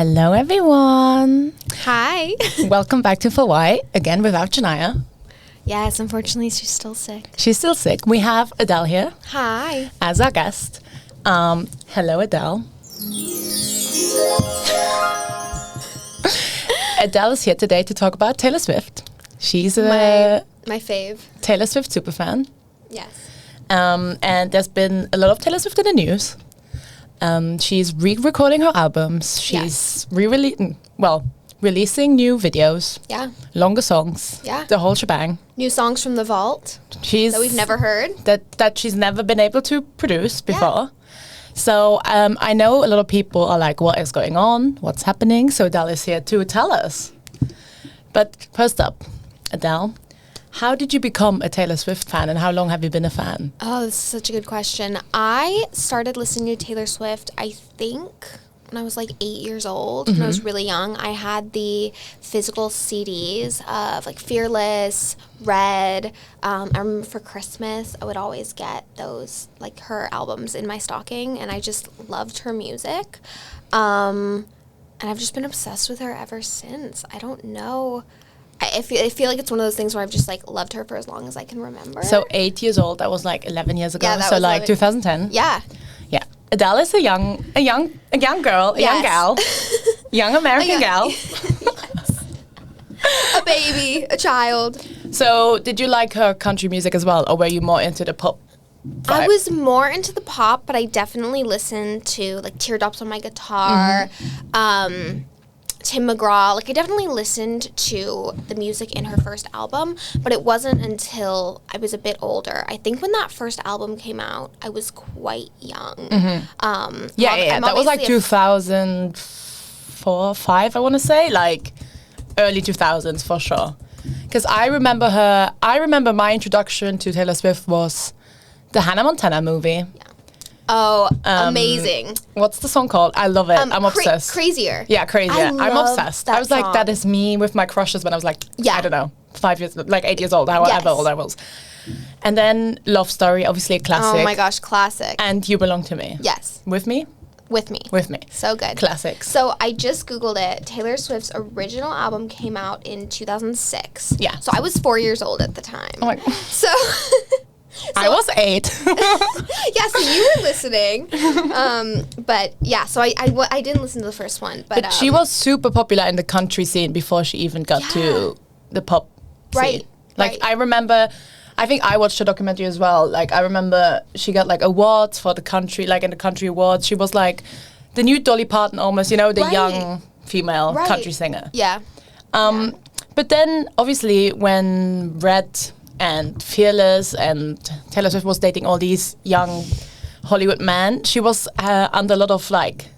Hello, everyone. Hi. Welcome back to ForWhy, again without Shania. Yes, unfortunately, she's still sick. She's still sick. We have Adele here Hi. as our guest. Hello, Adele. Adele is here today to talk about Taylor Swift. She's my fave. Taylor Swift superfan. Yes. And there's been a lot of Taylor Swift in the news. She's re-recording her albums. She's releasing new videos. Yeah. Longer songs. Yeah. The whole shebang. New songs from the vault that we've never heard. That she's never been able to produce before. Yeah. So I know a lot of people are like, what is going on? What's happening? So Adele is here to tell us. But first up, Adele, how did you become a Taylor Swift fan and how long have you been a fan? Oh, this is such a good question. I started listening to Taylor Swift, I think, when I was like 8 years old, when I was really young. I had the physical CDs of like Fearless, Red. I remember for Christmas, I would always get those, like her albums in my stocking, and I just loved her music. And I've just been obsessed with her ever since. I don't know. I feel like it's one of those things where I've just like loved her for as long as I can remember. So 8 years old, that was like 11 years ago. Yeah, that so was like 2010. Yeah. Yeah. Adele is a young girl, a young gal, young American gal. Yes. A baby, a child. So did you like her country music as well, or were you more into the pop vibe? I was more into the pop, but I definitely listened to like Teardrops on My Guitar, Tim McGraw. Like I definitely listened to the music in her first album, but it wasn't until I was a bit older. I think when that first album came out, I was quite young. That was like 2004, 5, I want to say, like early 2000s for sure. Because I remember my introduction to Taylor Swift was the Hannah Montana movie. Yeah. Oh, amazing. What's the song called? I love it. I'm obsessed. Crazier. Yeah, Crazier. I'm obsessed. I was song. like, that is me with my crushes when I was like, I don't know, 8 years old, however old I was. And then Love Story, obviously a classic. Oh my gosh, classic. And You Belong to Me. Yes. With me? With me. With me. So good. Classics. So I just Googled it. Taylor Swift's original album came out in 2006. Yeah. So I was 4 years old at the time. Oh my God. So I was 8. yeah, so you were listening. But yeah, so I didn't listen to the first one. But she was super popular in the country scene before she even got to the pop scene. Like, I remember, I think I watched a documentary as well. Like, I remember she got like awards for the country, like in the country awards. She was like the new Dolly Parton almost, you know, the young female country singer. Yeah. But then obviously when Red and Fearless and Taylor Swift was dating all these young Hollywood men, she was under a lot of like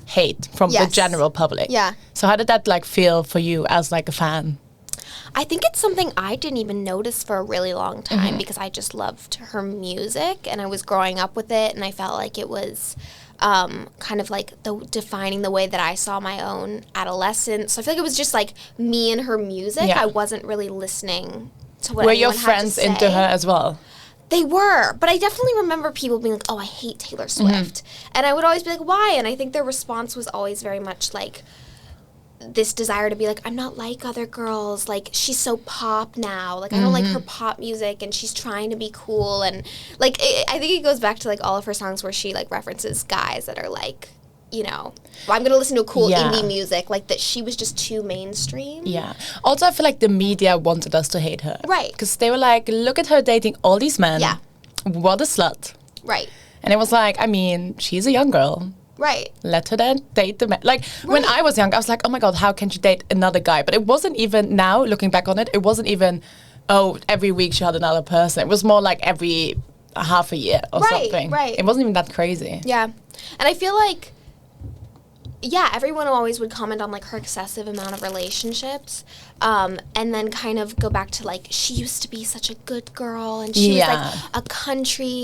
hate from the general public. Yeah. So how did that like feel for you as like a fan? I think it's something I didn't even notice for a really long time because I just loved her music and I was growing up with it and I felt like it was kind of like defining the way that I saw my own adolescence. So I feel like it was just like me and her music. Yeah. I wasn't really listening to what Were your friends into her as well? They were, but I definitely remember people being like, oh, I hate Taylor Swift. And I would always be like, why? And I think their response was always very much like this desire to be like, I'm not like other girls. Like, she's so pop now. Like, I don't like her pop music, and she's trying to be cool. And, like, I think it goes back to, like, all of her songs where she, like, references guys that are, like, you know, I'm going to listen to cool indie music, like that she was just too mainstream. Yeah. Also, I feel like the media wanted us to hate her. Right. Because they were like, look at her dating all these men. Yeah. What a slut. Right. And it was like, I mean, she's a young girl. Right. Let her then date the man. Like, when I was young, I was like, oh my God, how can she date another guy? But it wasn't even, now, looking back on it, it wasn't even, oh, every week she had another person. It was more like every half a year or something. Right. It wasn't even that crazy. Yeah. And I feel like, yeah, everyone always would comment on, like, her excessive amount of relationships, and then kind of go back to, like, she used to be such a good girl, and she was, like,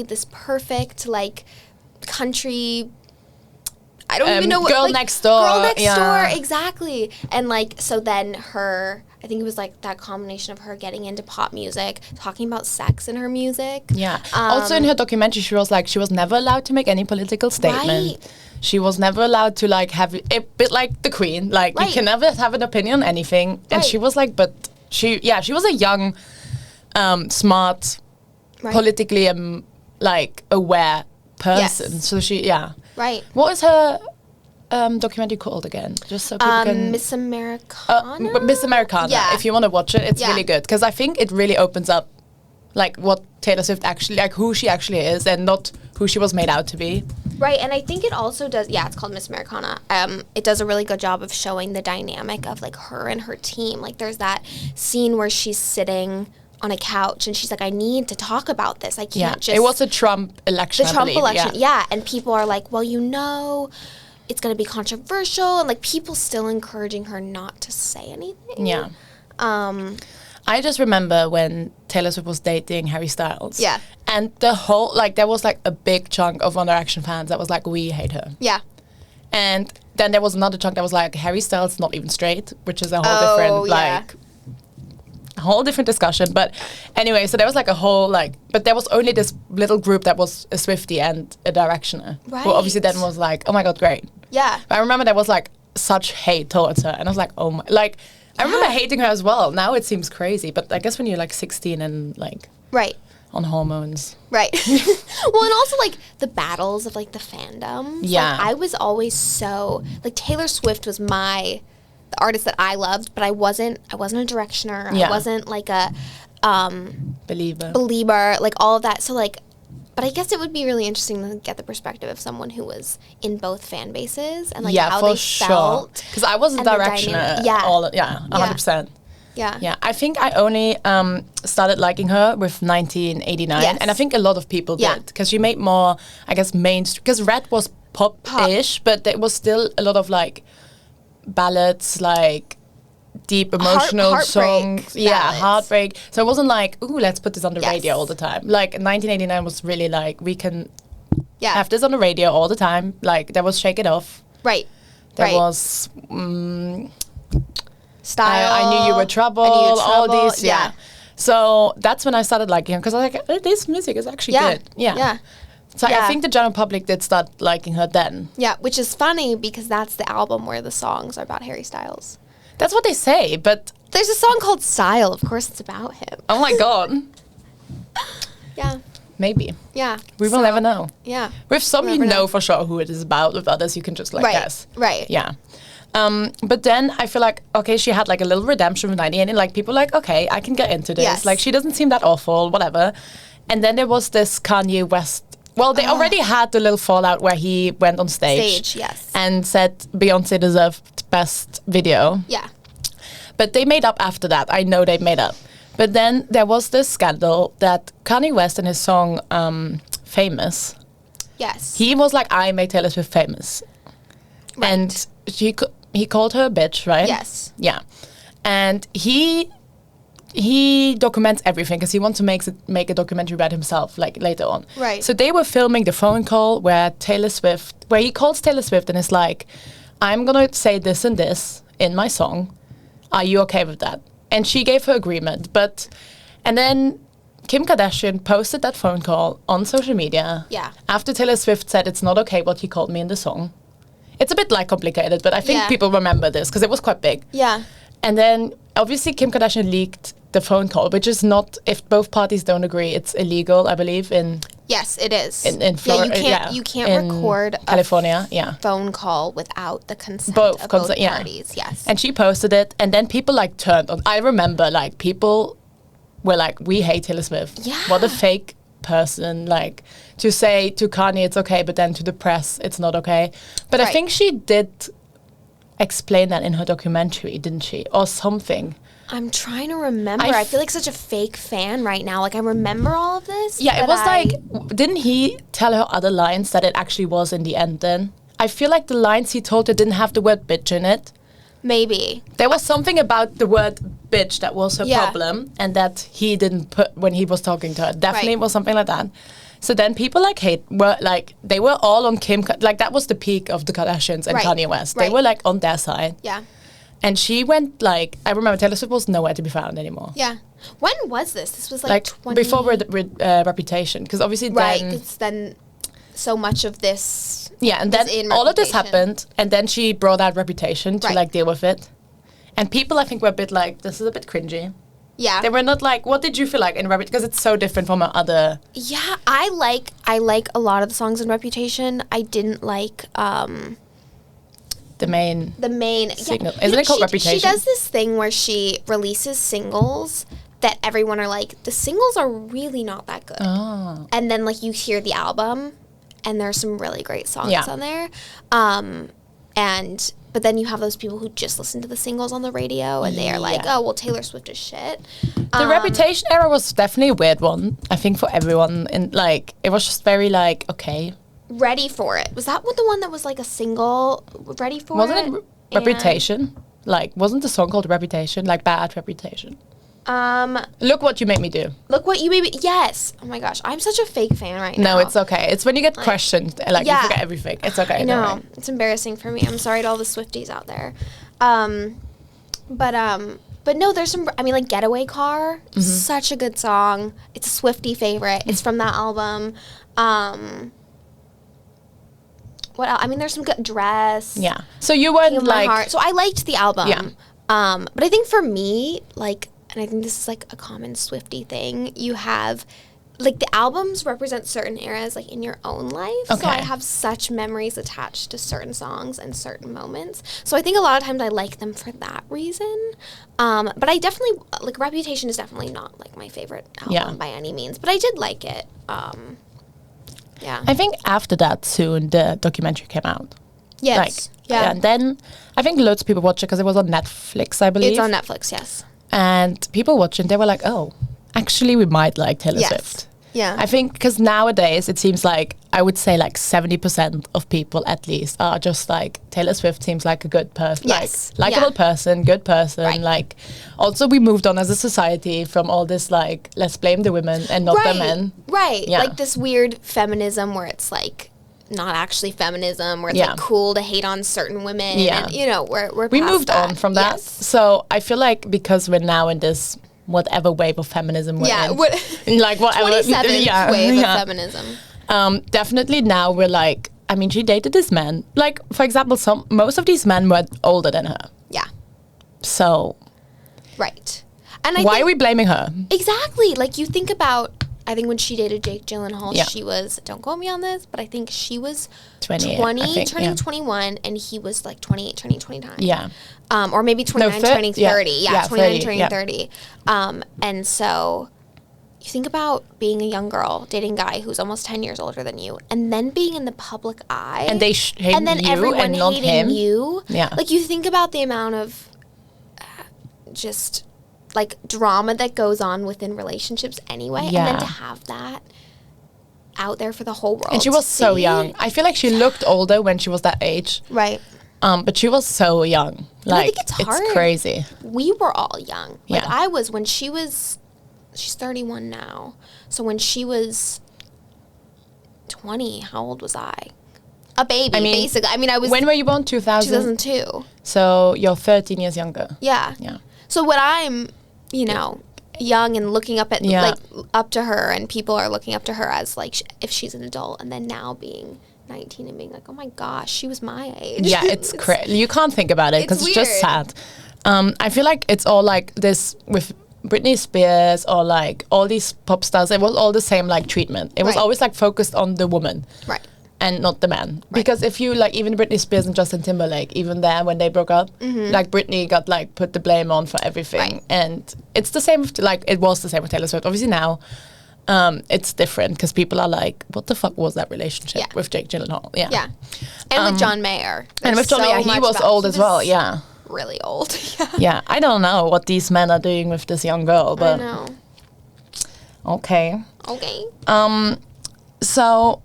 this perfect, like, country, I don't even know what. Girl Next Door. Girl Next Door, exactly. And like, so then I think it was like that combination of her getting into pop music, talking about sex in her music. Yeah. Also in her documentary, she was like, she was never allowed to make any political statement. Right. She was never allowed to like have a bit like the Queen. Like you can never have an opinion on anything. And she was like, but she was a young, smart, politically like aware person. Yes. So she, Right. What is her documentary called again? Just so people can... Miss Americana? Miss Americana. Yeah. If you want to watch it, it's really good. Because I think it really opens up like what Taylor Swift actually, like who she actually is and not who she was made out to be. Right, and I think it also does, it's called Miss Americana. It does a really good job of showing the dynamic of like her and her team. Like there's that scene where she's sitting on a couch and she's like, I need to talk about this. I can't just... It was a Trump election, The Trump election, and people are like, well, it's going to be controversial, and like people still encouraging her not to say anything. Yeah. I just remember when Taylor Swift was dating Harry Styles. Yeah. And the whole, like, there was like a big chunk of One Direction fans that was like, we hate her. Yeah. And then there was another chunk that was like, Harry Styles not even straight, which is a whole different, like, a whole different discussion. But anyway, so there was like a whole, like, but there was only this little group that was a Swiftie and a Directioner. Right. Who obviously then was like, oh my God, great. Yeah. But I remember there was like such hate towards her. And I was like, oh my, like, I remember hating her as well. Now it seems crazy, but I guess when you're like 16 and like on hormones. Right. Well, and also like the battles of like the fandom. Yeah. Like, I was always so like Taylor Swift was the artist that I loved, but I wasn't a Directioner. Yeah. I wasn't like a believer, like all of that. So like, but I guess it would be really interesting to get the perspective of someone who was in both fan bases and like how they felt. Because I was a Directioner. 100%. Yeah. I think I only started liking her with 1989, and I think a lot of people did because she made more, I guess, mainstream. Because Red was pop-ish, but there was still a lot of like ballads, like deep emotional songs, heartbreak. So it wasn't like, ooh, let's put this on the radio all the time. Like 1989 was really like, we can have this on the radio all the time. Like there was Shake It Off. Right. There was Style. I Knew You Were Trouble. All these, So that's when I started liking her because I was like, this music is actually good. Yeah. So I think the general public did start liking her then. Yeah, which is funny because that's the album where the songs are about Harry Styles. That's what they say, but... There's a song called Style. Of course it's about him. Oh my God. Yeah. Maybe. Yeah. We will never know. Yeah. With some you know for sure who it is about. With others you can just like guess. Right. Yeah. But then I feel like, okay, she had like a little redemption with 98 and like people like, okay, I can get into this. Yes. Like she doesn't seem that awful, whatever. And then there was this Kanye West. Well, they already had the little fallout where he went on stage. And said Beyonce deserved best video. Yeah. But they made up after that. I know they made up. But then there was this scandal that Kanye West in his song Famous. Yes. He was like, I made Taylor Swift famous. Right. And he called her a bitch, right? Yes. Yeah. And he documents everything because he wants to make a documentary about himself like later on. Right. So they were filming the phone call where he calls Taylor Swift and is like, I'm going to say this and this in my song. Are you okay with that? And she gave her agreement. And then Kim Kardashian posted that phone call on social media. Yeah. After Taylor Swift said it's not okay what he called me in the song. It's a bit like complicated, but I think people remember this because it was quite big. Yeah. And then obviously Kim Kardashian leaked the phone call, which is not, if both parties don't agree, it's illegal, I believe, in... Yes, it is. In Florida, you can't record California, a phone call without the consent of both parties. Yes. And she posted it, and then people like turned on. I remember like people were like, we hate Taylor Swift. Yeah. What a fake person, like to say to Kanye it's okay, but then to the press it's not okay. But I think she did explain that in her documentary, didn't she? Or something. I'm trying to remember. I feel like such a fake fan right now. Like I remember all of this. Yeah, it was like, didn't he tell her other lines that it actually was in the end then? I feel like the lines he told her didn't have the word bitch in it. Maybe. There was something about the word bitch that was her problem and that he didn't put when he was talking to her. Definitely was something like that. So then people like they were all on Kim, like that was the peak of the Kardashians and Kanye West. They were like on their side. Yeah. And she went like, I remember Taylor Swift was nowhere to be found anymore. Yeah. When was this? This was like 20... before Reputation, because obviously then so much of this. Yeah, and then all of this happened, and then she brought out Reputation to like deal with it. And people, I think, were a bit like, this is a bit cringy. Yeah. They were not like, what did you feel like in Reputation? Because it's so different from our other... Yeah, I like a lot of the songs in Reputation. I didn't like... The main signal. Isn't it called Reputation? She does this thing where she releases singles that everyone are like, the singles are really not that good. Oh. And then like you hear the album and there's some really great songs on there. But then you have those people who just listen to the singles on the radio and they are like, oh, well, Taylor Swift is shit. The Reputation era was definitely a weird one, I think, for everyone. And like, it was just very like, okay. Ready for It. Was that the one that was like a single? Ready for It? Wasn't it Reputation? Like, wasn't the song called Reputation? Like, Bad Reputation? Look What You Made Me Do. Look What You Made Me... Yes. Oh my gosh. I'm such a fake fan right now. No, it's okay. It's when you get questioned. Like, you forget everything. It's okay. I know. It's embarrassing for me. I'm sorry to all the Swifties out there. But no, there's some... I mean, like, Getaway Car. Such a good song. It's a Swiftie favorite. It's from that album. What else? I mean, there's some good Dress. Yeah. So you weren't like... So I liked the album. Yeah. But I think for me, like... And I think this is, like, a common Swiftie thing. You have, like, the albums represent certain eras, like, in your own life. Okay. So I have such memories attached to certain songs and certain moments. So I think a lot of times I like them for that reason. But I definitely, like, Reputation is definitely not, like, my favorite album by any means. But I did like it. Yeah. I think after that, soon, the documentary came out. Yes. And then I think loads of people watched it because it was on Netflix, I believe. It's on Netflix, yes. And people watching, they were like, oh, actually, we might like Taylor Swift. Yeah. I think because nowadays it seems like, I would say like 70% of people at least are just like, Taylor Swift seems like a good person. Yes. Like, likable person, good person. Right. Like, also we moved on as a society from all this like, let's blame the women and not the men. Right. Yeah. Like this weird feminism where it's like, not actually feminism, where it's like cool to hate on certain women. Yeah. And, you know, we moved on from that. Yes. So I feel like because we're now in this whatever wave of feminism we're in. Like whatever 27th wave of feminism. Definitely now we're like, I mean, she dated this man. Like, for example, most of these men were older than her. Yeah. So. Right. And why are we blaming her? Exactly. Like you think about, I think when she dated Jake Gyllenhaal, she was, don't quote me on this, but I think she was 20 turning 21, and he was like 28 turning 29. Yeah. Or maybe 29 turning 30. Yeah, 29 turning 30. And so you think about being a young girl, dating a guy who's almost 10 years older than you, and then being in the public eye. And they hate and then you everyone and not hating him. you. Yeah. Like you think about the amount of just... like drama that goes on within relationships anyway, and then to have that out there for the whole world. And she was so young. I feel like she looked older when she was that age. Right. But she was so young. Like, I think it's hard. It's crazy. We were all young. Like I was when she's 31 now. So when she was 20, how old was I? A baby, basically. I mean, I was... When were you born? 2002. So you're 13 years younger. Yeah. Yeah. So when I'm, you know, young and looking up at like up to her, and people are looking up to her as like if she's an adult, and then now being 19 and being like, oh my gosh, she was my age. Yeah, it's crazy. You can't think about it because it's just sad. I feel like it's all like this with Britney Spears or like all these pop stars. It was all the same like treatment. It was always like focused on the woman. Right. And not the man. Right. Because if you, like, even Britney Spears and Justin Timberlake, even there when they broke up, like, Britney got, like, put the blame on for everything. Right. And it's the same, like, it was the same with Taylor Swift. Obviously now, it's different because people are like, what the fuck was that relationship with Jake Gyllenhaal? Yeah. Yeah. And with John Mayer. And with John Mayer, he was old as well, yeah. Really old, Yeah, I don't know what these men are doing with this young girl, but... I know. Okay. Okay. So...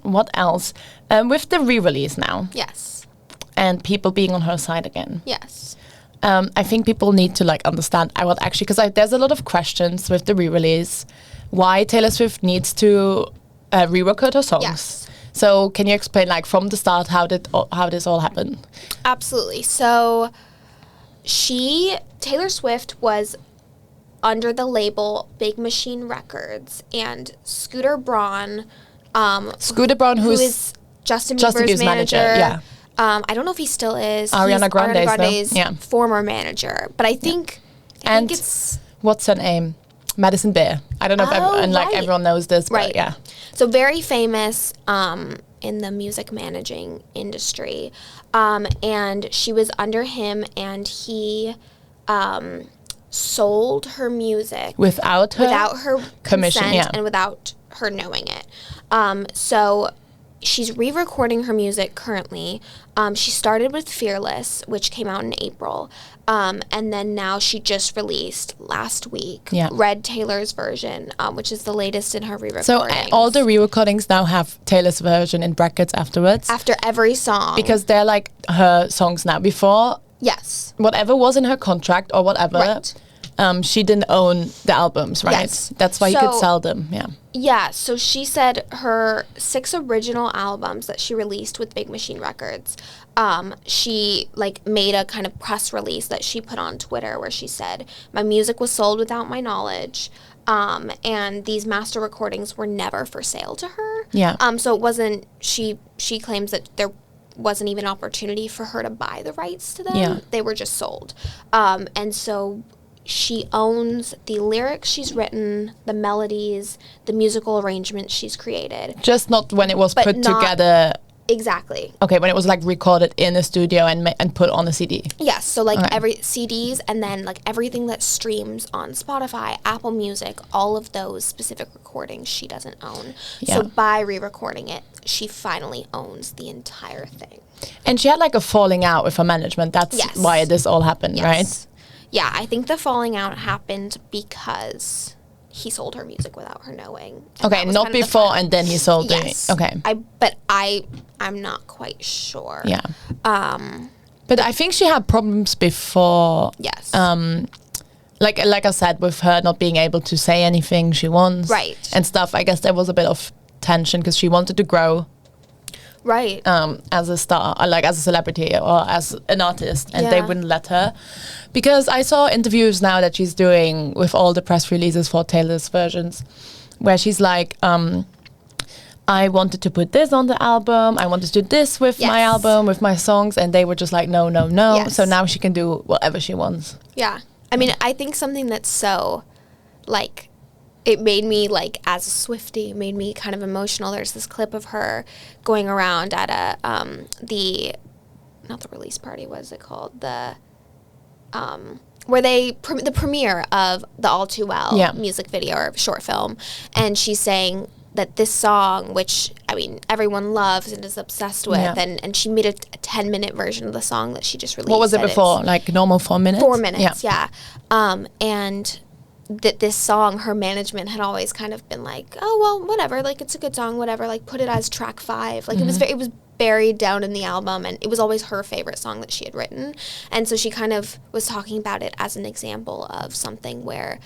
what else? With the re-release now. Yes. And people being on her side again. Yes. I think people need to like understand what actually, because there's a lot of questions with the re-release, why Taylor Swift needs to re-record her songs. Yes. So can you explain, like, from the start, how this all happened? Absolutely. So Taylor Swift was under the label Big Machine Records, and Scooter Braun, who is Justin Bieber's manager. Yeah. I don't know if he still is. Ariana Grande's former manager. But I think it's... What's her name? Madison Beer. I don't know if everyone knows this, but yeah. So very famous in the music managing industry. And she was under him, and he sold her music without her consent and without her knowing it. So she's re-recording her music currently. She started with Fearless, which came out in April. And then now she just released last week Red Taylor's version, which is the latest in her re-recordings. So all the re-recordings now have Taylor's version in brackets afterwards? After every song. Because they're like her songs now. Before, yes, whatever was in her contract or whatever, she didn't own the albums, right? Yes. That's why you could sell them, Yeah, so she said her 6 original albums that she released with Big Machine Records, she made a kind of press release that she put on Twitter where she said, my music was sold without my knowledge, and these master recordings were never for sale to her. Yeah. So it wasn't, she claims that there wasn't even an opportunity for her to buy the rights to them. Yeah. They were just sold. And so she owns the lyrics she's written, the melodies, the musical arrangements she's created. Just not when it was put together. Exactly. Okay, when it was recorded in a studio and put on a CD. Yes, so every CDs, and then everything that streams on Spotify, Apple Music, all of those specific recordings she doesn't own. Yeah. So by re-recording it, she finally owns the entire thing. And she had a falling out with her management. That's why this all happened, right? Yeah, I think the falling out happened because he sold her music without her knowing. Okay, not before and then he sold it. Okay. I'm not quite sure. Yeah. But I think she had problems before. Yes. Like I said, with her not being able to say anything she wants. Right. And stuff. I guess there was a bit of tension because she wanted to grow. Right. As a star, as a celebrity or as an artist, and they wouldn't let her. Because I saw interviews now that she's doing with all the press releases for Taylor's versions, where she's like, I wanted to put this on the album, I wanted to do this with my album, with my songs, and they were just like, no. Yes. So now she can do whatever she wants. Yeah. I mean, I think something that's so, it made me, as a Swiftie, made me kind of emotional. There's this clip of her going around at not the release party, what is it called? Where the premiere of the All Too Well music video or short film. And she's saying that this song, which, I mean, everyone loves and is obsessed with, and she made a 10-minute version of the song that she just released. What was it before? Normal 4 minutes? 4 minutes, yeah. And that this song, her management had always kind of been like, oh, well, whatever, it's a good song, whatever, put it as track 5. It was buried down in the album, and it was always her favorite song that she had written. And so she kind of was talking about it as an example of something where,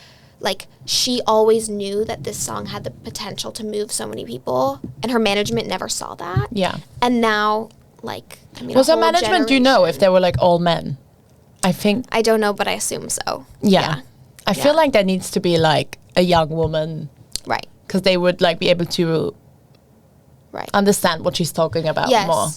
she always knew that this song had the potential to move so many people, and her management never saw that. Yeah. And now, was her management, do you know, if they were, all men? I think... I don't know, but I assume so. Yeah. I feel like there needs to be a young woman, right? Because they would be able to, understand what she's talking about more.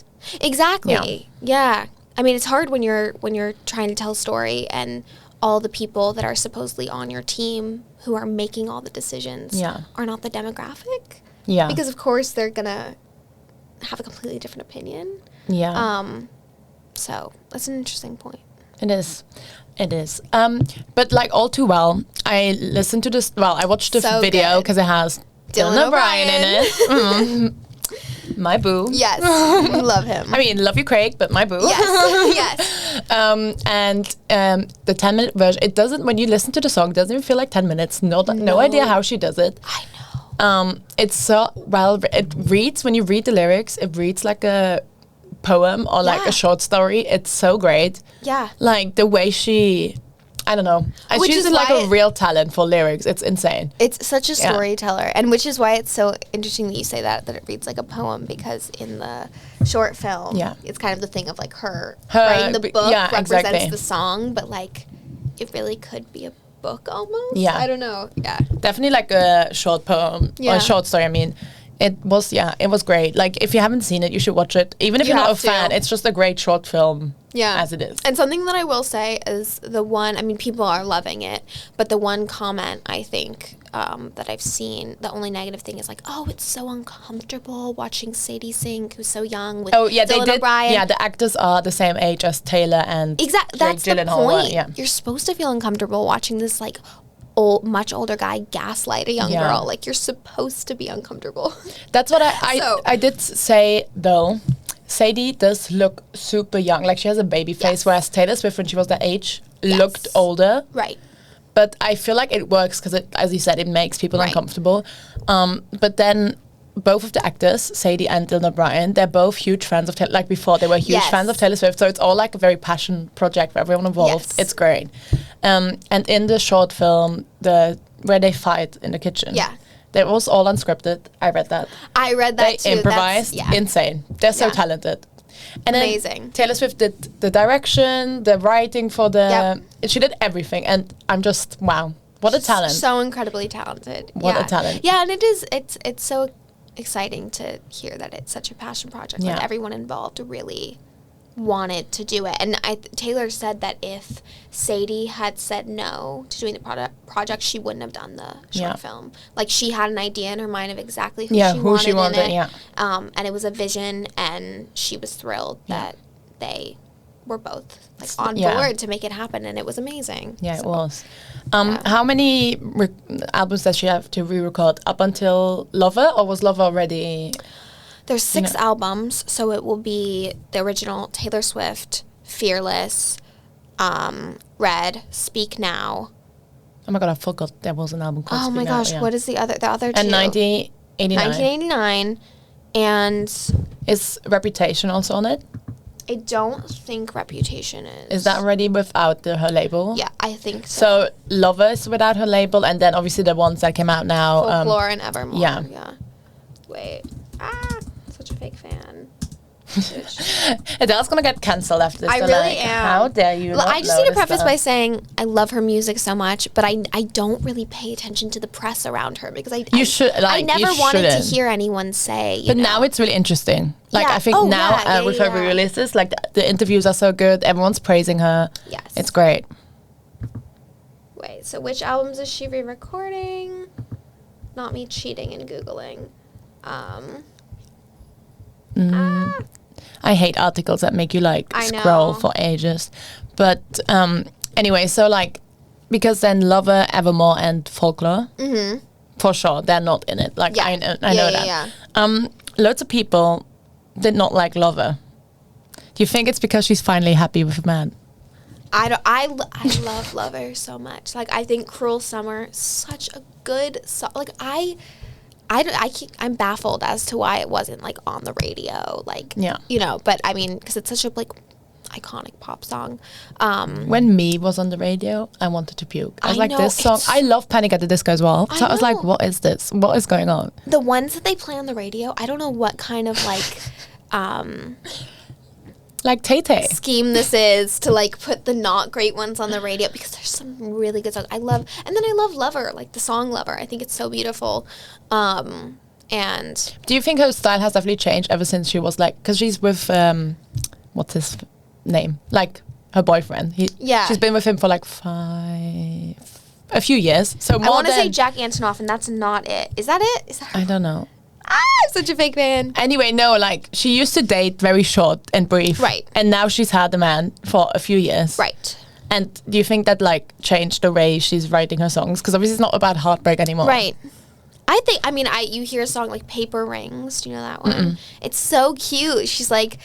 Exactly. Yeah. I mean, it's hard when you're trying to tell a story and all the people that are supposedly on your team who are making all the decisions are not the demographic. Yeah. Because of course they're gonna have a completely different opinion. Yeah. So that's an interesting point. It is. But All Too Well, I listened to this. Well, I watched the video because it has Dylan O'Brien in it. My boo. Yes, love him. I mean, love you, Craig, but my boo. Yes. And the 10-minute version, it doesn't. When you listen to the song, it doesn't even feel like 10 minutes. No idea how she does it. I know. It's so well. It reads, when you read the lyrics, it reads like a poem or a short story. It's so great. Yeah. The way she I don't know. And Which she's is like why a real talent for lyrics. It's insane. It's such a storyteller, and which is why it's so interesting that you say that it reads like a poem, because in the short film, it's kind of the thing of like her writing the book represents the song, but like it really could be a book almost. Yeah, I don't know. Yeah, definitely like a short poem or a short story. I mean, it was great. Like if you haven't seen it, you should watch it. Even if you're not a fan, it's just a great short film. Yeah, as it is. And something that I will say is people are loving it, but the one comment I think that I've seen, the only negative thing is like, oh, it's so uncomfortable watching Sadie sing, who's so young, with Dylan O'Brien. Yeah, the actors are the same age as Taylor and that's Jake the point. Yeah. You're supposed to feel uncomfortable watching this like much older guy gaslight a young girl. Like you're supposed to be uncomfortable. That's what I did say though. Sadie does look super young. Like she has a baby face, whereas Taylor Swift, when she was that age, looked older. Right. But I feel like it works because, as you said, it makes people uncomfortable. But then both of the actors, Sadie and Dylan O'Brien, they're both huge fans of Taylor. Like before, they were huge fans of Taylor Swift. So it's all like a very passion project for everyone involved. Yes. It's great. And in the short film, where they fight in the kitchen. Yeah. That was all unscripted. I read that. They too. Improvised. Insane. They're so talented. And amazing. Then Taylor Swift did the direction, the writing for the... She did everything. And I'm just, wow. What a talent. So incredibly talented. What a talent. Yeah, and it's so exciting to hear that it's such a passion project. Like everyone involved really wanted to do it. And Taylor said that if Sadie had said no to doing the project, she wouldn't have done the short film. Like she had an idea in her mind of exactly who she wanted in it. And it was a vision, and she was thrilled that they were both like on board to make it happen, and it was amazing. Yeah, it was. How many albums does she have to re-record up until Lover, or was Lover already... There's 6 albums, so it will be the original Taylor Swift, Fearless, Red, Speak Now. Oh my god, I forgot there was an album called Speak Now. Oh my gosh, what is the other two? And 1989. 1989, and... Is Reputation also on it? I don't think Reputation is. Is that already without her label? Yeah, I think so. So Lover is without her label, and then obviously the ones that came out now. Folklore and Evermore. Yeah. Wait. Such a fake fan. Adele's gonna get cancelled after this. I really am. How dare you? Well, I just need to preface by saying I love her music so much, but I don't really pay attention to the press around her, because I never wanted to hear anyone say. But now it's really interesting. Like I think with her re-releases, like the interviews are so good. Everyone's praising her. Yes, it's great. Wait, so which albums is she re-recording? Not me cheating and Googling. I hate articles that make you like scroll for ages. But anyway, so like, because then Lover, Evermore and Folklore, for sure, they're not in it. Like I know that. Yeah. Loads of people did not like Lover. Do you think it's because she's finally happy with a man? I love Lover so much. Like I think Cruel Summer, such a good song. Like I'm baffled as to why it wasn't like on the radio, like but I mean, because it's such a like iconic pop song. When Me was on the radio, I wanted to puke. I was like, this song. I love Panic at the Disco as well. So I was like, what is this? What is going on? The ones that they play on the radio, I don't know what kind of like Tay-Tay scheme this is to like put the not great ones on the radio, because there's some really good songs. I love Lover, like the song Lover. I think it's so beautiful. And do you think her style has definitely changed ever since she was like, because she's with what's his name, like her boyfriend? She's been with him for like a few years. So more I want to say Jack Antonoff, and that's not it. Is that it? Is that I don't know. I'm such a fake fan. Anyway, no, like she used to date very short and brief. Right. And now she's had a man for a few years. Right. And do you think that like changed the way she's writing her songs? Because obviously it's not about heartbreak anymore. Right. You hear a song like Paper Rings. Do you know that one? Mm-mm. It's so cute. She's like,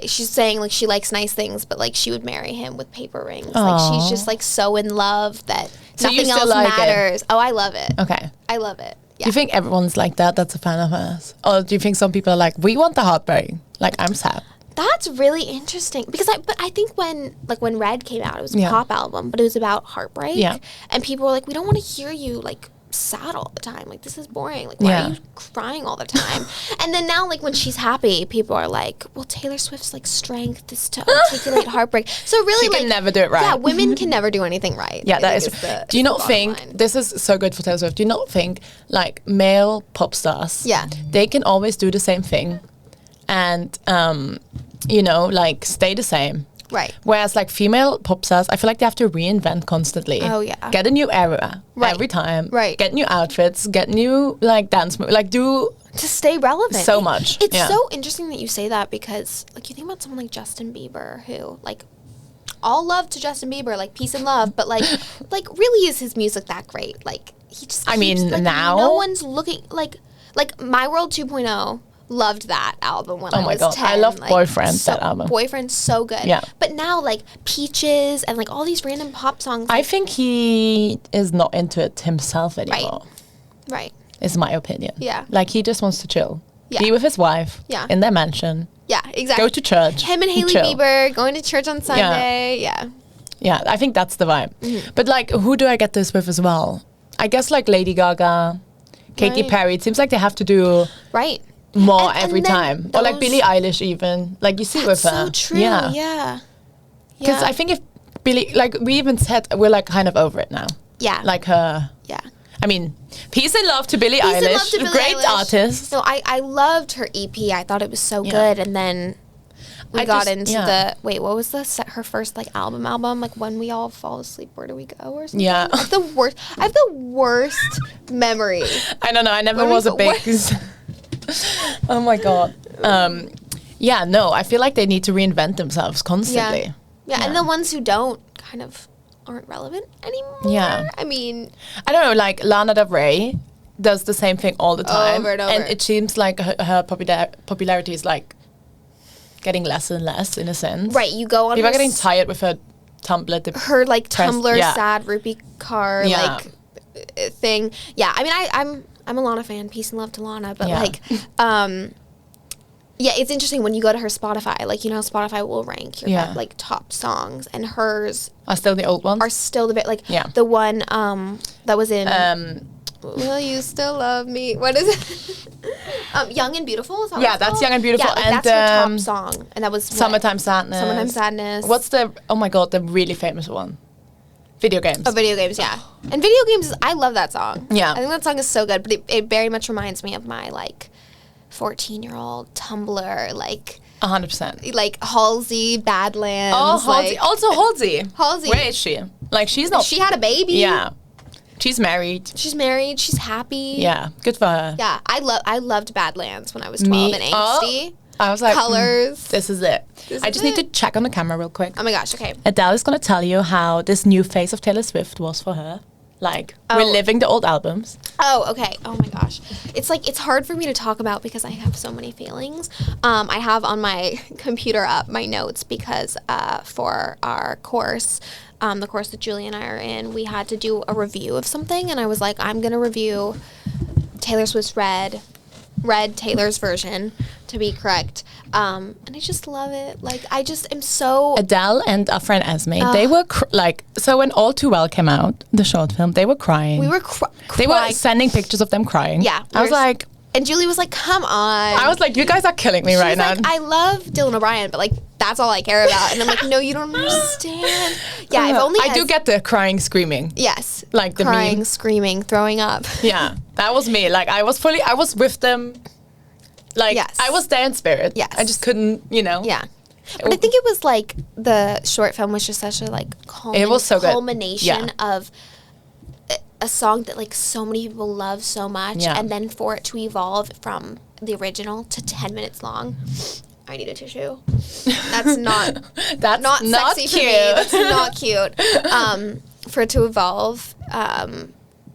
she's saying like she likes nice things, but like she would marry him with paper rings. Aww. Like she's just like so in love that nothing else matters. Oh, I love it. Okay. I love it. Yeah. Do you think everyone's like that? That's a fan of hers? Or do you think some people are like, we want the heartbreak? Like, I'm sad. That's really interesting because I think when Red came out, it was a pop album, but it was about heartbreak. Yeah. And people were like, we don't want to hear you like sad all the time. Like, this is boring. Like, why are you crying all the time? And then now, like, when she's happy, people are like, well, Taylor Swift's like strength is to articulate heartbreak. So really, she can never do it right. Yeah, women can never do anything right. Yeah, that is. Do you not think this is so good for Taylor Swift? Do you not think like male pop stars? Yeah, they can always do the same thing, and you know, like stay the same. Right. Whereas like female pop stars, I feel like they have to reinvent constantly. Oh yeah. Get a new era every time. Right. Get new outfits. Get new like dance moves. Like do to stay relevant. So much. It's so interesting that you say that because like you think about someone like Justin Bieber who like all love to Justin Bieber, like peace and love, but like really is his music that great? Like he just I mean like, now no one's looking like My World 2.0. Loved that album when I was 10. I love like, Boyfriend, that album. Boyfriend's so good. Yeah. But now, like, Peaches and, like, all these random pop songs. I think he is not into it himself anymore. Right. Is my opinion. Yeah. Like, he just wants to chill. Yeah. Be with his wife. Yeah. In their mansion. Yeah, exactly. Go to church. Him and Hailey Bieber going to church on Sunday. Yeah. Yeah, I think that's the vibe. Mm-hmm. But, like, who do I get this with as well? I guess, like, Lady Gaga, Katy Perry. It seems like they have to do... Right. More every time. Or like Billie Eilish even. Like you see with her. That's so true. Yeah. Because I think if Billie, like we even said, we're like kind of over it now. Yeah. Like her. Yeah. I mean, peace and love to Billie Eilish. To Billie Great Eilish. Artist. No, I loved her EP. I thought it was so good. And then we got into the, wait, what was her first like album? Like When We All Fall Asleep, Where Do We Go or something? Yeah. I have the worst memory. I don't know. I never was a big... Oh my god. Yeah, no, I feel like they need to reinvent themselves constantly. Yeah, and the ones who don't kind of aren't relevant anymore. Yeah. I mean, I don't know, like Lana Del Rey does the same thing all the time. Over and over. And it seems like her popularity is like getting less and less in a sense. Right, you go on people are getting tired with her Tumblr. Her like Tumblr sad rupee car like thing. Yeah, I mean I'm a Lana fan. Peace and love to Lana. But like, it's interesting when you go to her Spotify. Like, you know, Spotify will rank your like top songs, and hers are still the old ones. Are still the one that was in. Will You Still Love Me? What is it? Young and Beautiful. Is that that's Young and Beautiful, and that's her top song, and that was Summertime Sadness. Summertime Sadness. What's the? Oh my god, the really famous one. Video games. Oh, video games, yeah. And video games, I love that song. Yeah. I think that song is so good, but it very much reminds me of my, like, 14-year-old Tumblr, like... 100%. Like, Halsey, Badlands. Oh, Halsey. Like, also Halsey. Halsey. Where is she? Like, she's not... She had a baby. Yeah. She's married. She's happy. Yeah, good for her. Yeah, I loved Badlands when I was 12 and angsty. I was like, Colors. This is it. I just need to check on the camera real quick. Oh my gosh, okay. Adele is going to tell you how this new phase of Taylor Swift was for her. Like, reliving the old albums. Oh, okay. Oh my gosh. It's like, it's hard for me to talk about because I have so many feelings. I have on my computer up my notes because for our course, the course that Julie and I are in, we had to do a review of something. And I was like, I'm going to review Taylor Swift's Red Taylor's version, to be correct. And I just love it. Like, I just am so... Adele and our friend Esme, they were, so when All Too Well came out, the short film, they were crying. We were They were sending pictures of them crying. Yeah. I was like... And Julie was like, come on. I was like, you guys are killing me right now. I love Dylan O'Brien, but, like, that's all I care about. And I'm like, no, you don't understand. Yeah, if only I do get the crying, screaming. Yes. Like the crying, meme. Screaming, throwing up. Yeah, that was me. Like, I was with them. Like, I was there in spirit. Yes. I just couldn't, you know. Yeah. But I think it was, like, the short film was just such a, like, it was so culmination of a song that, like, so many people love so much. Yeah. And then for it to evolve from the original to 10 minutes long. I need a tissue. That's not not sexy cute. For me. That's not cute. For it to evolve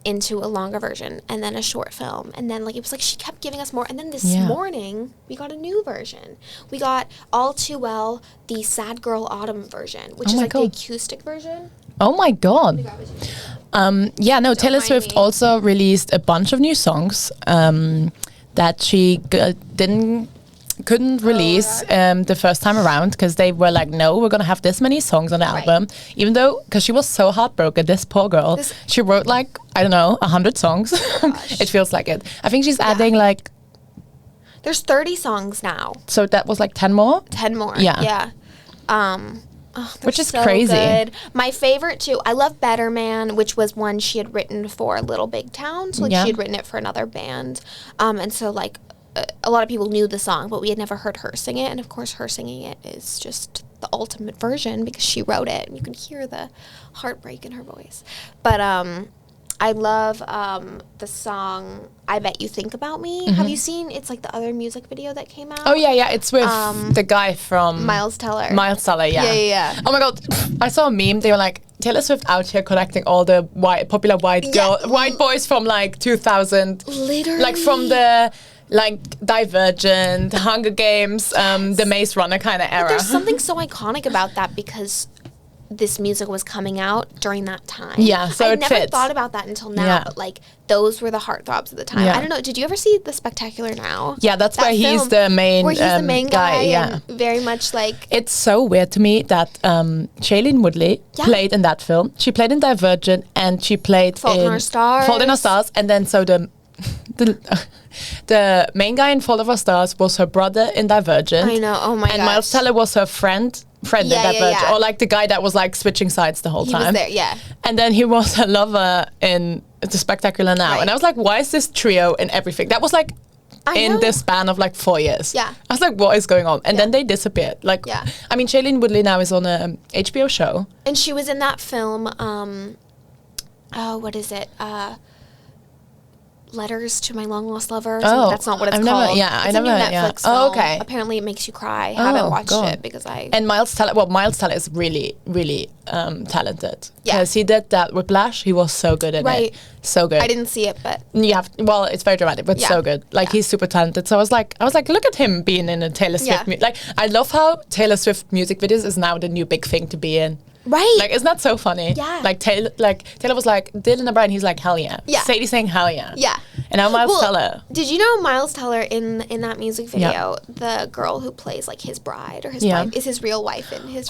into a longer version and then a short film. And then, like, it was like she kept giving us more. And then this morning, we got a new version. We got All Too Well, the Sad Girl Autumn version, which is like the acoustic version. Oh my god. Taylor Swift also released a bunch of new songs that she didn't couldn't release the first time around because they were like, no, we're gonna have this many songs on the album, even though because she was so heartbroken. This poor girl, she wrote like I don't know 100 songs. It feels like it. I think she's adding like. There's 30 songs now. So that was like 10 more. 10 more. Yeah. Which is so crazy. Good. My favorite too. I love Better Man, which was one she had written for Little Big Town. So like she had written it for another band, and so like. A lot of people knew the song, but we had never heard her sing it. And of course, her singing it is just the ultimate version because she wrote it. And you can hear the heartbreak in her voice. But I love the song I Bet You Think About Me. Have you seen, it's like the other music video that came out? Oh, yeah. It's with the guy from... Miles Teller. Yeah. Oh, my God. I saw a meme. They were like, Taylor Swift out here collecting all the popular white boys from like 2000. Literally. Like from the... like Divergent, Hunger Games, the Maze Runner kind of era. But there's something so iconic about that because this music was coming out during that time. Yeah, so I it never fits. thought about that until now, but like those were the heartthrobs at the time. Yeah. I don't know. Did you ever see The Spectacular Now? Yeah, that's where he's the main, where he's the main guy. Yeah, and very much like. It's so weird to me that Shailene Woodley played in that film. She played in Divergent and she played Fault in Our Stars. Fault in Our Stars, and then so the main guy in Fault in Our Stars was her brother in Divergent. I know. Oh my gosh. And Miles Teller was her friend in Divergent, or like the guy that was like switching sides the whole time. He was there, yeah. And then he was her lover in The Spectacular Now, and I was like, why is this trio in everything? That was like in the span of like 4 years. Yeah. I was like, what is going on? And then they disappeared. Like, I mean, Shailene Woodley now is on a HBO show, and she was in that film. What is it? Letters to My Long Lost Lover. That's not what it's called. It's a new Netflix film. Oh, okay. Apparently it makes you cry. I haven't watched it because And Miles Teller is really, really talented. Yeah. Because he did that Whiplash. He was so good at it. So good. I didn't see it, but it's very dramatic, but so good. Like he's super talented. So I was like, look at him being in a Taylor Swift. Like I love how Taylor Swift music videos is now the new big thing to be in. Right. Like, isn't that so funny? Yeah. Like, Taylor was like, Dylan O'Brien, he's like, hell yeah. Yeah. Sadie saying hell yeah. Yeah. And now Miles Teller. Did you know Miles Teller in that music video, the girl who plays like his bride or his wife is his real wife in real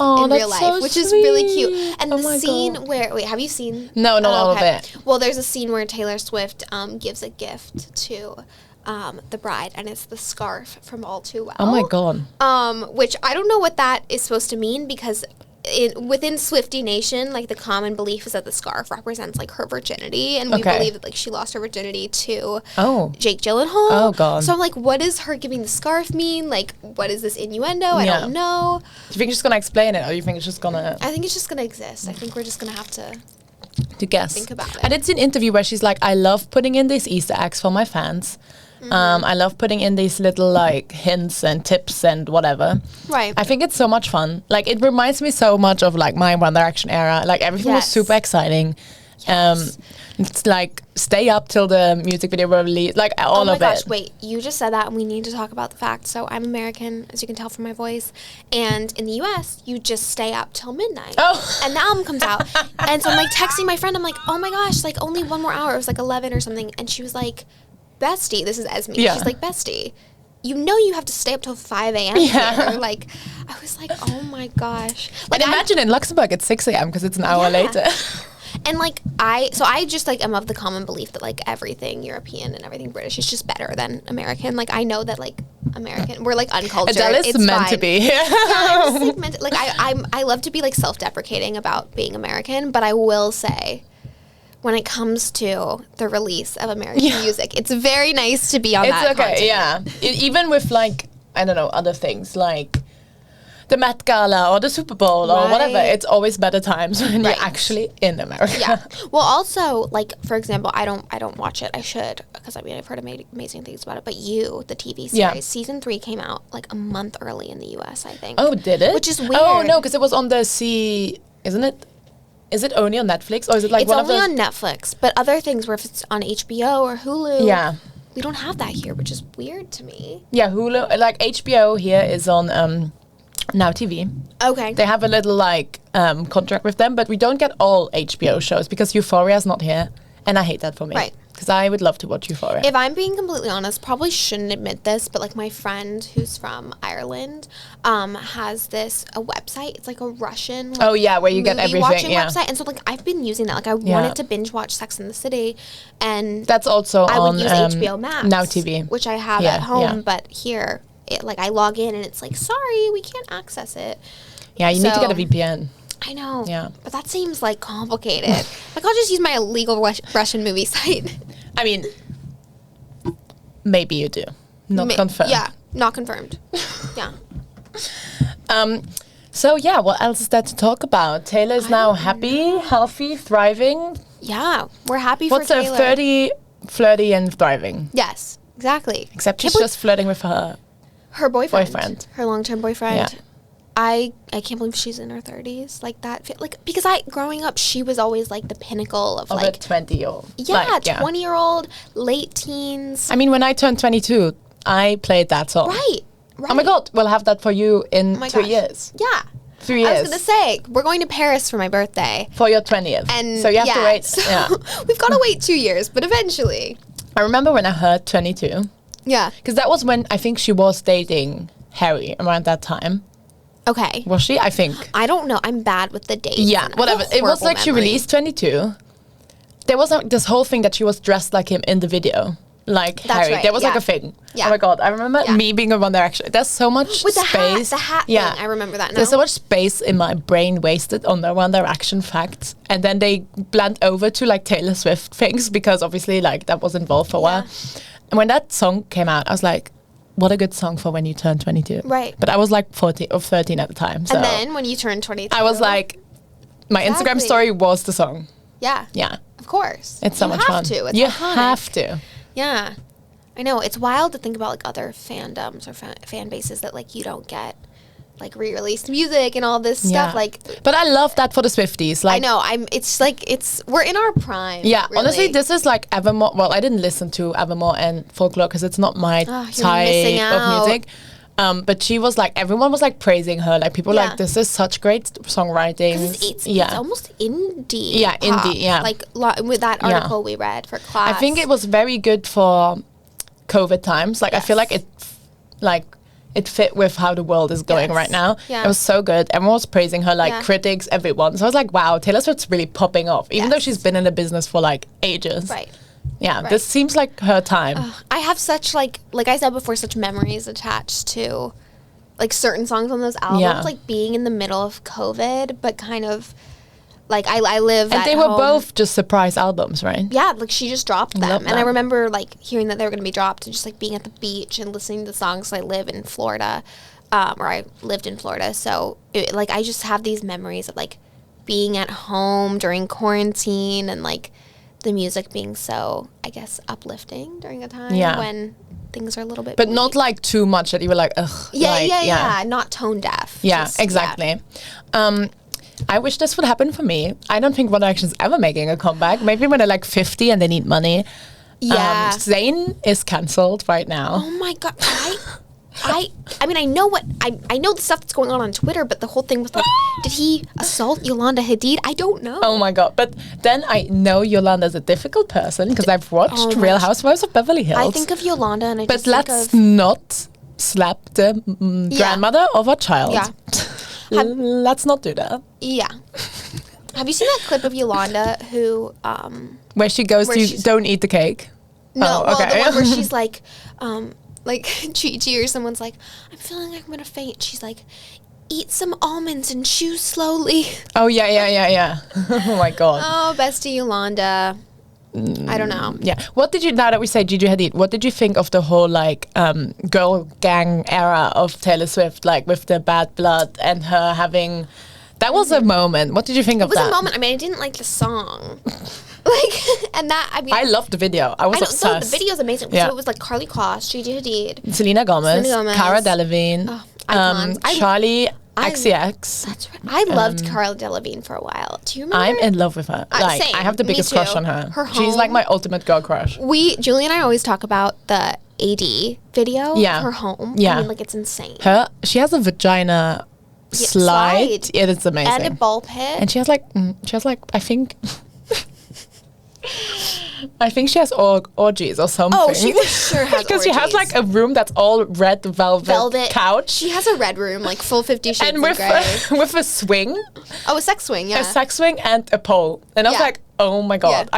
life, so which sweet. is really cute. And the scene God. where, have you seen? No, not all of it. Well, there's a scene where Taylor Swift gives a gift to the bride, and it's the scarf from All Too Well. Oh my God. Which I don't know what that is supposed to mean because within Swiftie Nation, like the common belief is that the scarf represents like her virginity, and we believe that like she lost her virginity to Jake Gyllenhaal. Oh God! So I'm like, what does her giving the scarf mean? Like, what is this innuendo? I don't know. Do you think she's gonna explain it, or do you think it's just gonna? I think it's just gonna exist. I think we're just gonna have to guess. Think about it. I did see an interview where she's like, I love putting in these Easter eggs for my fans. I love putting in these little like hints and tips and whatever. Right. I think it's so much fun. Like it reminds me so much of like my One Direction era. Like everything was super exciting. Yes. It's like stay up till the music video release, like all of it. Oh my gosh, wait, you just said that and we need to talk about the fact. So I'm American, as you can tell from my voice. And in the US, you just stay up till midnight. Oh. And the album comes out. And so I'm like texting my friend, I'm like, oh my gosh, like only one more hour. It was like 11 or something. And she was like, bestie, this is Esme. Yeah. She's like, bestie, you know you have to stay up till 5 a.m. here. Like, I was like, oh my gosh. Like, and imagine in Luxembourg it's 6 a.m. because it's an hour later. And like I just like am of the common belief that like everything European and everything British is just better than American. Like I know that like American, we're like uncultured. Adele is meant to be. I love to be like self-deprecating about being American, but I will say, when it comes to the release of American music, it's very nice to be on that continent. Even with like I don't know other things like the Met Gala or the Super Bowl or whatever, it's always better times when you're actually in America. Yeah. Well, also, like, for example, I don't watch it. I should, because I mean, I've heard amazing things about it. But the TV series, season 3 came out like a month early in the US, I think. Oh, did it? Which is weird. Oh, no, because it was on the isn't it? Is it only on Netflix or is it like it's only on Netflix, but other things where if it's on HBO or Hulu, we don't have that here, which is weird to me. Yeah, Hulu, like HBO here is on Now TV. Okay. They have a little like contract with them, but we don't get all HBO shows because Euphoria is not here, and I hate that for me. Right. because I would love to watch Euphoria. If I'm being completely honest, probably shouldn't admit this, but like my friend who's from Ireland has a website. It's like a Russian where you get everything. watching website. And so like I've been using that. Like I wanted to binge watch Sex and the City, and that's also I on would use HBO Max, Now TV, which I have at home, but here I log in and it's like, sorry, we can't access it. Yeah, you need to get a VPN. I know. Yeah. But that seems like complicated. Like I'll just use my illegal Russian movie site. I mean, maybe you do. Not confirmed. Yeah, not confirmed. Yeah. So yeah, what else is there to talk about? Taylor is now happy, healthy, thriving. Yeah, we're happy for Taylor. What's 30, flirty and thriving? Yes, exactly. Except she's just flirting with her boyfriend. Her long-term boyfriend. Yeah. I can't believe she's in her 30s like that. Like because growing up, she was always like the pinnacle of like a 20-year-old. Yeah, 20-year-old, late teens. I mean, when I turned 22, I played that song. Right. Oh my God, we'll have that for you in 3 years. Yeah. 3 years. I was going to say, we're going to Paris for my birthday. For your 20th. And so you have to wait. So we've got to wait 2 years, but eventually. I remember when I heard 22. Yeah. Because that was when I think she was dating Harry around that time. Okay. Was she? I think. I don't know. I'm bad with the dates. Yeah, whatever. It was like she released 22. There was this whole thing that she was dressed like him in the video. Like That's Harry. right, There was like a thing. Yeah. Oh my God. I remember me being a One Direction. There's so much with space. The hat thing. I remember that now. There's so much space in my brain wasted on the One Direction facts. And then they blend over to like Taylor Swift things because obviously like that was involved for a while. And when that song came out, I was like, what a good song for when you turn 22. Right. But I was like 14 or 13 at the time. So and then when you turned 22. I was like, my Instagram story was the song. Yeah. Yeah. Of course. It's so much fun. It's you iconic. have to. Yeah. I know. It's wild to think about like other fandoms or fan bases that like you don't get like re-released music and all this stuff. Like, but I love that for the Swifties. Like, I know. We're in our prime. Yeah, really. honestly, this is like Evermore. Well, I didn't listen to Evermore and Folklore because it's not my type of music. But she was like, everyone was like praising her. Like people were like, this is such great songwriting. It's almost indie. Yeah, pop. indie. Yeah, like with that article we read for class. I think it was very good for COVID times. Like I feel like it fit with how the world is going right now. Yeah. It was so good. Everyone was praising her, like critics, everyone. So I was like, wow, Taylor Swift's really popping off, even though she's been in the business for like ages. Right. Yeah, this seems like her time. I have such like I said before, such memories attached to like certain songs on those albums, like being in the middle of COVID, but kind of like I live and at they home. were both just surprise albums, right? Yeah, like she just dropped them. And I remember like hearing that they were going to be dropped and just like being at the beach and listening to the songs. I live in Florida, or I lived in Florida. So like I just have these memories of like being at home during quarantine and like the music being so, I guess, uplifting during a time when things are a little bit but not like too much that you were like, ugh. Yeah, not tone deaf. Yeah, exactly. Yeah. I wish this would happen for me. I don't think One Direction's ever making a comeback. Maybe when they're like 50 and they need money. Yeah. Zayn is cancelled right now. Oh my God. I mean, I know I know the stuff that's going on Twitter, but the whole thing with like, did he assault Yolanda Hadid? I don't know. Oh my God. But then I know Yolanda's a difficult person because I've watched Real Housewives of Beverly Hills. I think of Yolanda and but let's not slap the grandmother of a child. Yeah. Let's not do that. Yeah. Have you seen that clip of Yolanda who where she goes don't eat the cake? No, well, the one where she's like Gigi or someone's like, I'm feeling like I'm gonna faint. She's like, eat some almonds and chew slowly. Oh yeah. Oh my God. Oh, bestie Yolanda. I don't know. Yeah. What did you, now that we say Gigi Hadid, what did you think of the whole like girl gang era of Taylor Swift, like with the bad blood and her having, that was a moment. What did you think of that? It was a moment. I mean, I didn't like the song. Like, and that, I mean, I loved the video. I was obsessed. The video's amazing. Yeah. So it was like Carly Kloss, Gigi Hadid, Selena Gomez, Cara Delevingne, Charlie XCX. That's right. I loved Cara Delevingne for a while. Do you remember? I'm in love with her. Like, same. I have the biggest crush on her. She's like my ultimate girl crush. Julie and I always talk about the AD video of her home. Yeah. I mean, like, it's insane. She has a vagina slide. It is amazing. And a ball pit. And she has like, I think... I think she has orgies or something. Oh, she for sure has because she has like a room that's all red velvet couch. She has a red room, like full 50 Shades and of Grey. with a swing. Oh, a sex swing, yeah. A sex swing and a pole. And I was like, oh my God.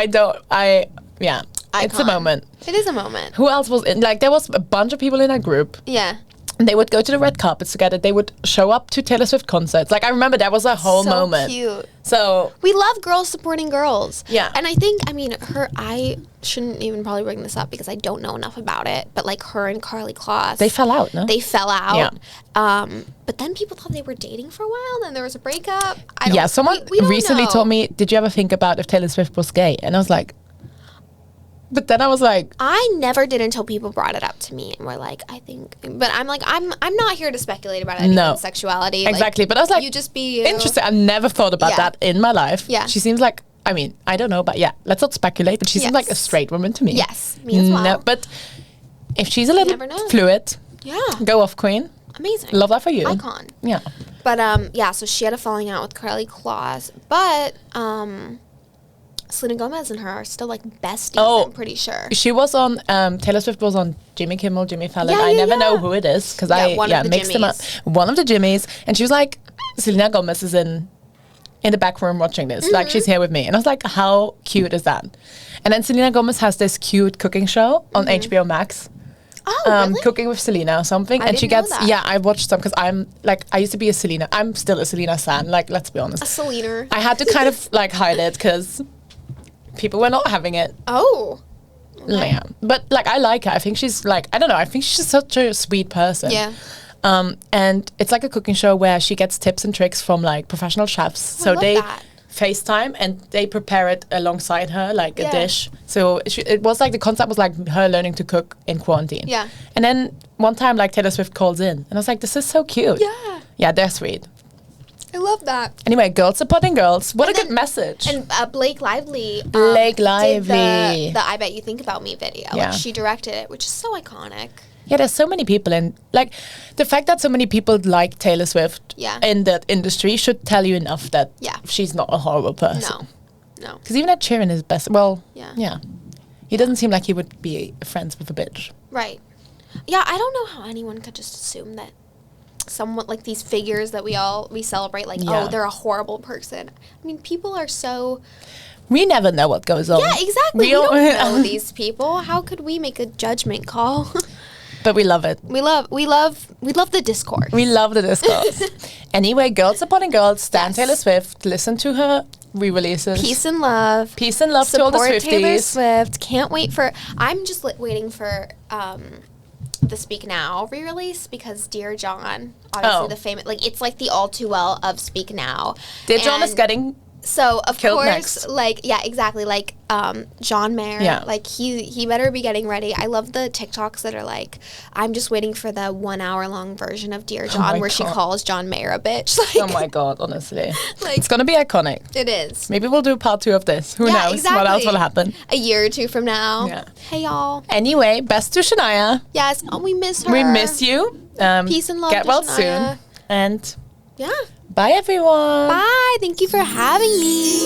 Yeah. It's a moment. It is a moment. Who else was in? Like, there was a bunch of people in that group. Yeah. And they would go to the red carpets together. They would show up to Taylor Swift concerts. Like, I remember that was a whole moment. So cute. So we love girls supporting girls. Yeah. And I think, I shouldn't even probably bring this up because I don't know enough about it, but like her and Karlie Kloss. They fell out, no? They fell out. Yeah. But then people thought they were dating for a while, then there was a breakup. Someone we don't recently know. told me, did you ever think about if Taylor Swift was gay? And I was like, but then I was like, I never did until people brought it up to me and were like, I think, but I'm like, I'm not here to speculate about anyone's sexuality. Exactly. Like, but I was like, you just be you. Interesting. I've never thought about that in my life. Yeah. She seems like, I don't know, but let's not speculate, but she seems like a straight woman to me. Yes, me as well. No, but if she's a little fluid, go off, queen. Amazing. Love that for you. Icon. Yeah. But so she had a falling out with Karlie Kloss, but Selena Gomez and her are still like besties, I'm pretty sure. She was on, Taylor Swift was on Jimmy Kimmel, Jimmy Fallon. I never know who it is because I mixed them up. One of the Jimmys. And she was like, Selena Gomez is in the back room watching this. Like, she's here with me. And I was like, how cute is that? And then Selena Gomez has this cute cooking show on HBO Max. Oh, really? Cooking with Selena or something. I didn't know that. I watched some because I'm like, I used to be a Selena. I'm still a Selena fan. Like, let's be honest. A Selena. I had to kind of like hide it because people were not having it. Oh. Okay. Yeah. But like, I like her. I think she's like, I don't know. I think she's such a sweet person. Yeah. And it's like a cooking show where she gets tips and tricks from like professional chefs. So they FaceTime and they prepare it alongside her, like a dish. So it was like, the concept was like her learning to cook in quarantine. Yeah. And then one time like Taylor Swift calls in and I was like, this is so cute. Yeah. Yeah, they're sweet. I love that. Anyway, girls supporting girls. What a good message. And Blake Lively. Did the I Bet You Think About Me video. Yeah. Like, she directed it, which is so iconic. Yeah, there's so many people in, like, the fact that so many people like Taylor Swift in that industry should tell you enough that she's not a horrible person. No. Because even Ed Sheeran is best. Well, yeah. He doesn't seem like he would be friends with a bitch. Right. Yeah, I don't know how anyone could just assume that someone like these figures that we celebrate, like, oh, they're a horrible person. I mean, people are so... We never know what goes on. Yeah, exactly. We don't know these people. How could we make a judgment call? But we love it. We love the discourse. We love the discourse. Anyway, girls supporting girls. Stan Taylor Swift. Listen to her re-releases. Peace and love. Peace and love to all the Swifties. Support Taylor Swift. Can't wait for... I'm just waiting for the Speak Now re-release because Dear John, obviously the famous... Like, it's like the all too well of Speak Now. Dear John is getting... So, of course, next. like, yeah, exactly, like, John Mayer, like, he better be getting ready. I love the TikToks that are like, I'm just waiting for the 1 hour long version of Dear John where she calls John Mayer a bitch. Like, oh my God, honestly. Like, it's going to be iconic. It is. Maybe we'll do part 2 of this. Who knows exactly. what else will happen. A year or two from now. Yeah. Hey, y'all. Anyway, best to Shania. Yes, we miss her. We miss you. Peace and love Get to well Shania. soon. And yeah. bye, everyone. Bye. Thank you for having me.